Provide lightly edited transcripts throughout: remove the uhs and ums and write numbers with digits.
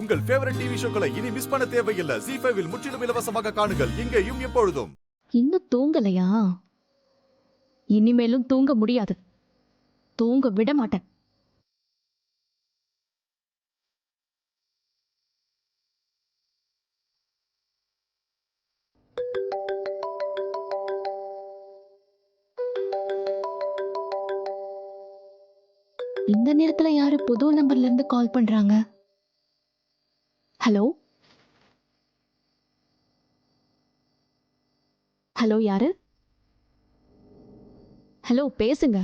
உங்கள் favourite TV ஷோக்களை இனி miss பண்ண தேவையில்லை. ZEE5 இல் முற்றிலும் இலவசமாக காணுங்கள், இங்கேயும் எப்பொழுதும். இன்னும் தூங்கலையா? இனிமேலும் தூங்க முடியாது. தூங்க விட மாட்டேன். இந்த நேரத்துல யாரு புது நம்பர்ல இருந்து கால் பண்றாங்க? ஹலோ ஹலோ, யாரு? ஹலோ, பேசுங்க,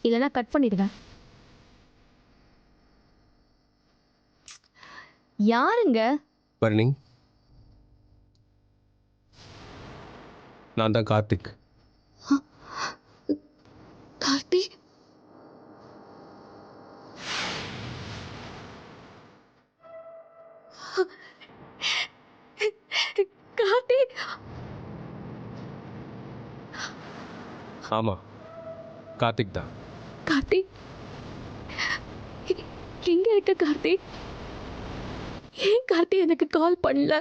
இல்லைன்னா கட் பண்ணிடுவேன். யாருங்க? பரணி, நான் தான் கார்த்திக். கார்த்தி? கார்த்தி? ஆமா, கார்த்திக் தான். கார்த்தி, எங்க இருக்க கார்த்தி? ஏன் கார்த்தி எனக்கு கால் பண்ணல?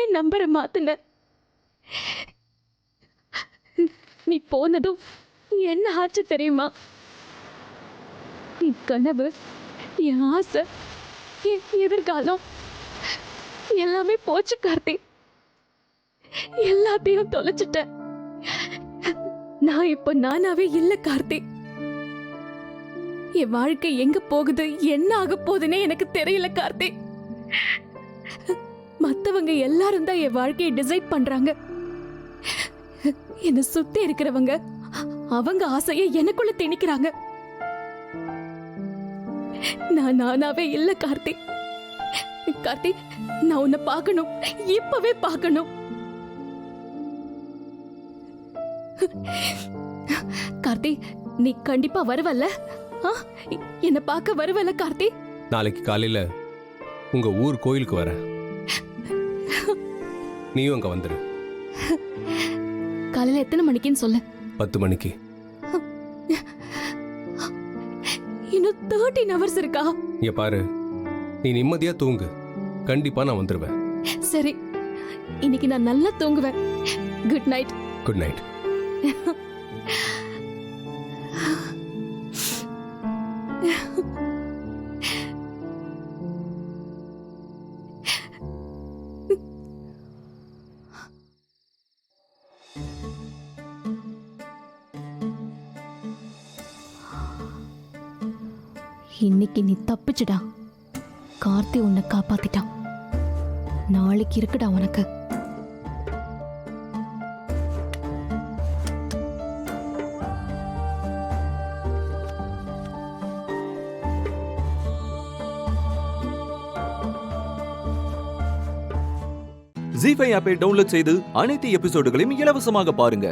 ஏன் நம்பரை மாத்துன? நீ போனதும் என்ன ஆச்சு தெரியுமா? என் கனவு, என் ஆசை, என் எதிர்காலம் எல்லாமே போச்சு கார்த்தி. எல்லாத்தையும் தொலைச்சிட்டேன். நான் இப்ப நானாவே இல்ல கார்த்தி. என் வாழ்க்கை எங்க போகுது, என்ன ஆக போகுதுன்னே எனக்கு தெரியல கார்த்தி. மத்தவங்க எல்லாரும் தான் என் வாழ்க்கையை டிசைட் பண்றாங்க. என்ன சுத்தி இருக்கிறவங்க அவங்க ஆசையை எனக்குள்ள திணிக்கிறாங்க. நான் நானாவே இல்ல கார்த்தி. கார்த்தி, நான் உன்னை பார்க்கணும், இப்பவே பார்க்கணும். கார்த்தி, நீ கண்டிப்பா வருவல்ல? என்ன பார்க்க வருவல்ல கார்த்தி? நாளைக்கு காலையில உங்க ஊர் கோயிலுக்கு வரேன், நீயும் அங்க வந்துரு. காலையில எத்தனை மணிக்குன்னு சொல்லு. 10 மணிக்கு. இன்னும் 13 hours இருக்கா? இங்க பாரு, நீ நிம்மதியா தூங்கு, கண்டிப்பா நான் வந்துருவேன். சரி, இன்னைக்கு நான் நல்லா தூங்குவேன். Good night. Good night. இன்னைக்கு நீ தப்பிச்சுடா. கார்த்தி உன்னை காப்பாத்திட்டான். நாளைக்கு இருக்குடா உனக்கு. ZEE5 ஆப்பை டவுன்லோட் செய்து அனைத்து எபிசோடுகளையும் இலவசமாக பாருங்க.